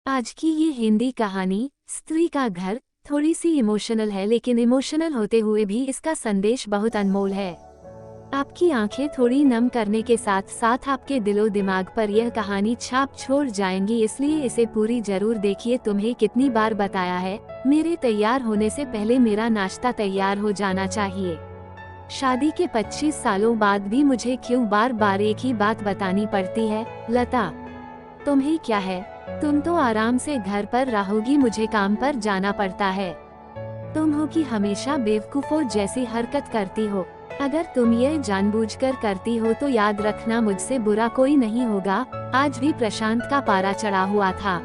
आज की ये हिंदी कहानी स्त्री का घर थोड़ी सी इमोशनल है, लेकिन इमोशनल होते हुए भी इसका संदेश बहुत अनमोल है। आपकी आंखें थोड़ी नम करने के साथ साथ आपके दिलो दिमाग पर यह कहानी छाप छोड़ जाएंगी, इसलिए इसे पूरी जरूर देखिए। तुम्हें कितनी बार बताया है, मेरे तैयार होने से पहले मेरा नाश्ता तैयार हो जाना चाहिए। शादी के 25 सालों बाद भी मुझे क्यों बार बार एक ही बात बतानी पड़ती है? लता, तुम्हें क्या है? तुम तो आराम से घर पर रहोगी, मुझे काम पर जाना पड़ता है। तुम हो कि हमेशा बेवकूफों जैसी हरकत करती हो। अगर तुम ये जानबूझकर करती हो तो याद रखना, मुझसे बुरा कोई नहीं होगा। आज भी प्रशांत का पारा चढ़ा हुआ था।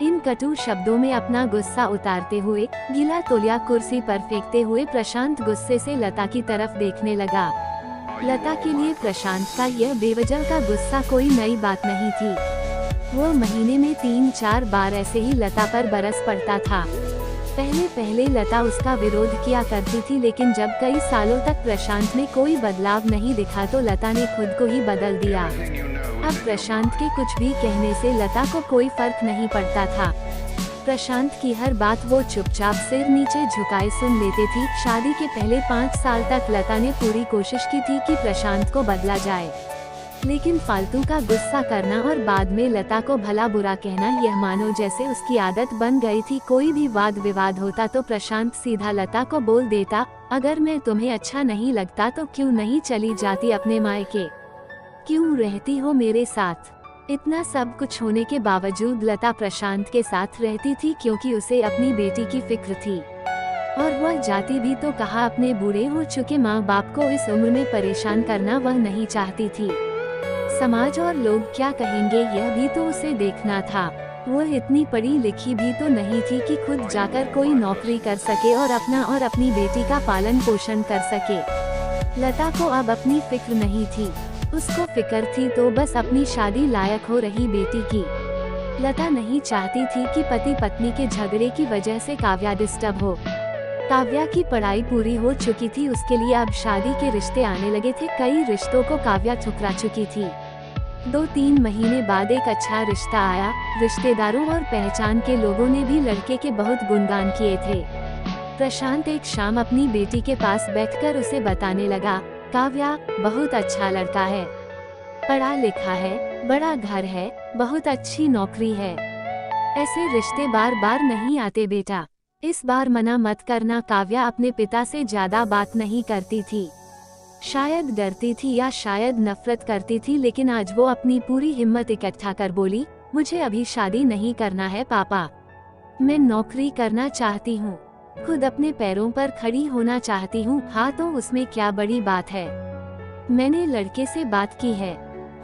इन कटु शब्दों में अपना गुस्सा उतारते हुए, गीला तौलिया कुर्सी पर फेंकते हुए प्रशांत गुस्से से लता की तरफ देखने लगा। लता के लिए प्रशांत का यह बेवजह का गुस्सा कोई नई बात नहीं थी। वो महीने में 3-4 बार ऐसे ही लता पर बरस पड़ता था। पहले पहले लता उसका विरोध किया करती थी, लेकिन जब कई सालों तक प्रशांत में कोई बदलाव नहीं दिखा तो लता ने खुद को ही बदल दिया। अब प्रशांत के कुछ भी कहने से लता को कोई फर्क नहीं पड़ता था। प्रशांत की हर बात वो चुपचाप सिर नीचे झुकाए सुन लेती थी। शादी के पहले 5 साल तक लता ने पूरी कोशिश की थी कि प्रशांत को बदला जाए, लेकिन फालतू का गुस्सा करना और बाद में लता को भला बुरा कहना, यह मानो जैसे उसकी आदत बन गई थी। कोई भी वाद विवाद होता तो प्रशांत सीधा लता को बोल देता, अगर मैं तुम्हें अच्छा नहीं लगता तो क्यों नहीं चली जाती अपने मायके? क्यों रहती हो मेरे साथ? इतना सब कुछ होने के बावजूद लता प्रशांत के साथ रहती थी, क्योंकि उसे अपनी बेटी की फिक्र थी। और वह जाती भी तो कहा, अपने बूढ़े हो चुके माँ बाप को इस उम्र में परेशान करना वह नहीं चाहती थी। समाज और लोग क्या कहेंगे, यह भी तो उसे देखना था। वह इतनी पढ़ी लिखी भी तो नहीं थी कि खुद जाकर कोई नौकरी कर सके और अपना और अपनी बेटी का पालन पोषण कर सके। लता को अब अपनी फिक्र नहीं थी। उसको फिक्र थी तो बस अपनी शादी लायक हो रही बेटी की। लता नहीं चाहती थी कि पति पत्नी के झगड़े की वजह से काव्या डिस्टर्ब हो। काव्या की पढ़ाई पूरी हो चुकी थी, उसके लिए अब शादी के रिश्ते आने लगे थे। कई रिश्तों को काव्या ठुकरा चुकी थी। 2-3 महीने बाद एक अच्छा रिश्ता आया। रिश्तेदारों और पहचान के लोगों ने भी लड़के के बहुत गुणगान किए थे। प्रशांत एक शाम अपनी बेटी के पास बैठकर उसे बताने लगा, काव्या बहुत अच्छा लड़का है, पढ़ा लिखा है, बड़ा घर है, बहुत अच्छी नौकरी है। ऐसे रिश्ते बार बार नहीं आते बेटा, इस बार मना मत करना। काव्या अपने पिता से ज्यादा बात नहीं करती थी। शायद डरती थी या शायद नफरत करती थी, लेकिन आज वो अपनी पूरी हिम्मत इकट्ठा कर बोली, मुझे अभी शादी नहीं करना है पापा। मैं नौकरी करना चाहती हूँ, खुद अपने पैरों पर खड़ी होना चाहती हूँ। हाँ तो उसमें क्या बड़ी बात है? मैंने लड़के से बात की है,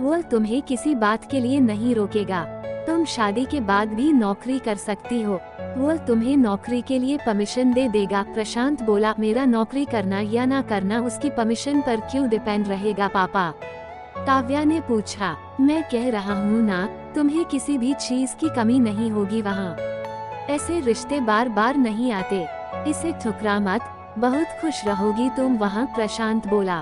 वो तुम्हें किसी बात के लिए नहीं रोकेगा। तुम शादी के बाद भी नौकरी कर सकती हो, वो तुम्हें नौकरी के लिए परमिशन दे देगा। प्रशांत बोला, मेरा नौकरी करना या ना करना उसकी परमिशन पर क्यों डिपेंड रहेगा पापा? काव्या ने पूछा, मैं कह रहा हूँ ना, तुम्हें किसी भी चीज की कमी नहीं होगी वहाँ। ऐसे रिश्ते बार बार नहीं आते, इसे ठुकरा मत, बहुत खुश रहोगी तुम वहाँ। प्रशांत बोला,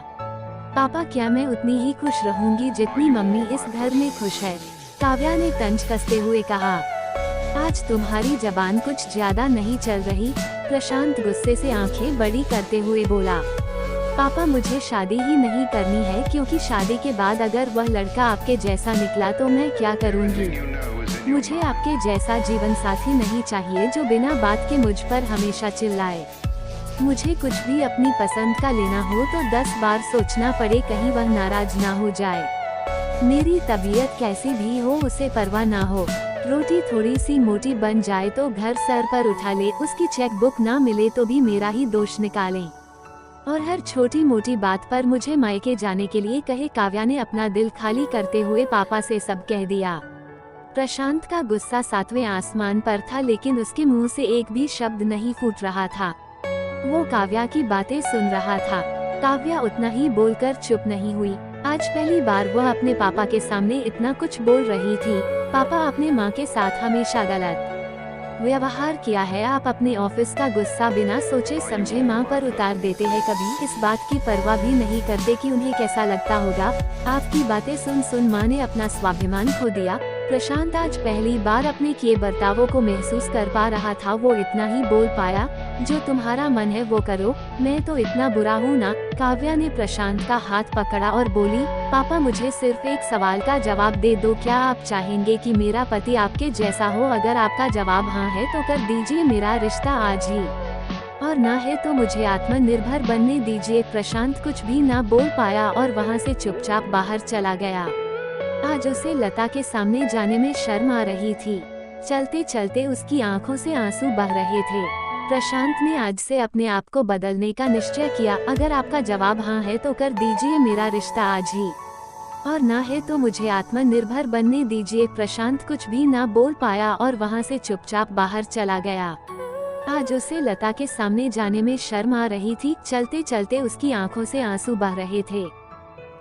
पापा क्या मैं उतनी ही खुश रहूंगी जितनी मम्मी इस घर में खुश है? काव्या ने तंज कसते हुए कहा, आज तुम्हारी जबान कुछ ज्यादा नहीं चल रही। प्रशांत गुस्से से आंखें बड़ी करते हुए बोला, पापा मुझे शादी ही नहीं करनी है, क्योंकि शादी के बाद अगर वह लड़का आपके जैसा निकला तो मैं क्या करूंगी? मुझे आपके जैसा जीवन साथी नहीं चाहिए जो बिना बात के मुझ पर हमेशा चिल्लाए। मुझे कुछ भी अपनी पसंद का लेना हो तो 10 बार सोचना पड़े, कहीं वह नाराज ना हो जाए। मेरी तबीयत कैसी भी हो उसे परवाह ना हो। रोटी थोड़ी सी मोटी बन जाए तो घर सर पर उठा ले, उसकी चेक बुक ना मिले तो भी मेरा ही दोष निकालें, और हर छोटी मोटी बात पर मुझे मायके जाने के लिए कहे। काव्या ने अपना दिल खाली करते हुए पापा से सब कह दिया। प्रशांत का गुस्सा 7वें आसमान पर था, लेकिन उसके मुंह से एक भी शब्द नहीं फूट रहा था। वो काव्या की बातें सुन रहा था। काव्या उतना ही बोलकर चुप नहीं हुई। आज पहली बार वह अपने पापा के सामने इतना कुछ बोल रही थी। पापा आपने माँ के साथ हमेशा गलत व्यवहार किया है। आप अपने ऑफिस का गुस्सा बिना सोचे समझे माँ पर उतार देते हैं, कभी इस बात की परवाह भी नहीं करते कि उन्हें कैसा लगता होगा। आपकी बातें सुन सुन माँ ने अपना स्वाभिमान खो दिया। प्रशांत आज पहली बार अपने किए बर्तावों को महसूस कर पा रहा था। वो इतना ही बोल पाया, जो तुम्हारा मन है वो करो, मैं तो इतना बुरा हूँ ना। काव्या ने प्रशांत का हाथ पकड़ा और बोली, पापा मुझे सिर्फ एक सवाल का जवाब दे दो, क्या आप चाहेंगे कि मेरा पति आपके जैसा हो? अगर आपका जवाब हाँ है तो कर दीजिए मेरा रिश्ता आज ही, और ना है तो मुझे आत्मनिर्भर बनने दीजिए। प्रशांत कुछ भी ना बोल पाया और वहाँ से चुपचाप बाहर चला गया। आज उसे लता के सामने जाने में शर्म आ रही थी। चलते चलते उसकी आंखों से आंसू बह रहे थे। प्रशांत ने आज से अपने आप को बदलने का निश्चय किया। अगर आपका जवाब हाँ है तो कर दीजिए मेरा रिश्ता आज ही, और ना है तो मुझे आत्मनिर्भर बनने दीजिए। प्रशांत कुछ भी ना बोल पाया और वहाँ से चुपचाप बाहर चला गया। आज उसे लता के सामने जाने में शर्म आ रही थी। चलते चलते उसकी आंखों से आंसू बह रहे थे।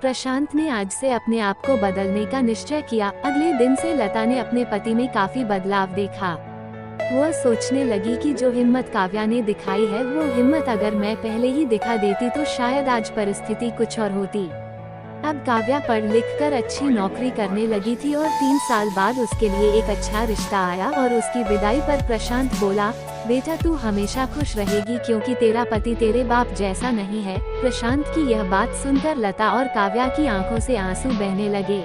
प्रशांत ने आज से अपने आप को बदलने का निश्चय किया। अगले दिन से लता ने अपने पति में काफी बदलाव देखा। वह सोचने लगी कि जो हिम्मत काव्या ने दिखाई है, वो हिम्मत अगर मैं पहले ही दिखा देती तो शायद आज परिस्थिति कुछ और होती। अब काव्या पढ़ लिख कर अच्छी नौकरी करने लगी थी और 3 साल बाद उसके लिए एक अच्छा रिश्ता आया। और उसकी विदाई पर प्रशांत बोला, बेटा तू हमेशा खुश रहेगी क्योंकि तेरा पति तेरे बाप जैसा नहीं है। प्रशांत की यह बात सुनकर लता और काव्या की आंखों से आंसू बहने लगे।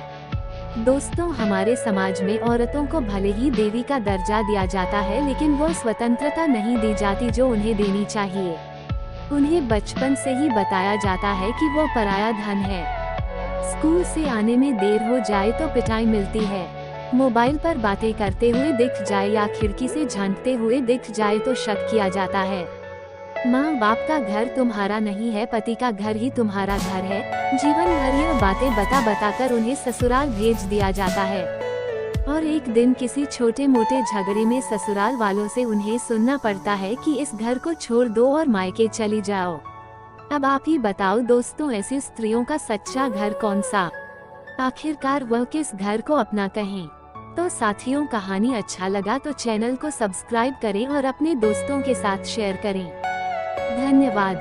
दोस्तों, हमारे समाज में औरतों को भले ही देवी का दर्जा दिया जाता है, लेकिन वो स्वतंत्रता नहीं दी जाती जो उन्हें देनी चाहिए। उन्हें बचपन से ही बताया जाता है कि वो पराया धन है। स्कूल से आने में देर हो जाए तो पिटाई मिलती है। मोबाइल पर बातें करते हुए दिख जाए या खिड़की से झांकते हुए दिख जाए तो शक किया जाता है। माँ बाप का घर तुम्हारा नहीं है, पति का घर ही तुम्हारा घर है। जीवन भर यह बातें बता कर उन्हें ससुराल भेज दिया जाता है, और एक दिन किसी छोटे मोटे झगड़े में ससुराल वालों से उन्हें सुनना पड़ता है कि इस घर को छोड़ दो और मायके चली जाओ। अब आप ही बताओ दोस्तों, ऐसी स्त्रियों का सच्चा घर कौन सा? आखिरकार वह किस घर को अपना कहें? तो साथियों, कहानी अच्छा लगा तो चैनल को सब्सक्राइब करें और अपने दोस्तों के साथ शेयर करें। धन्यवाद।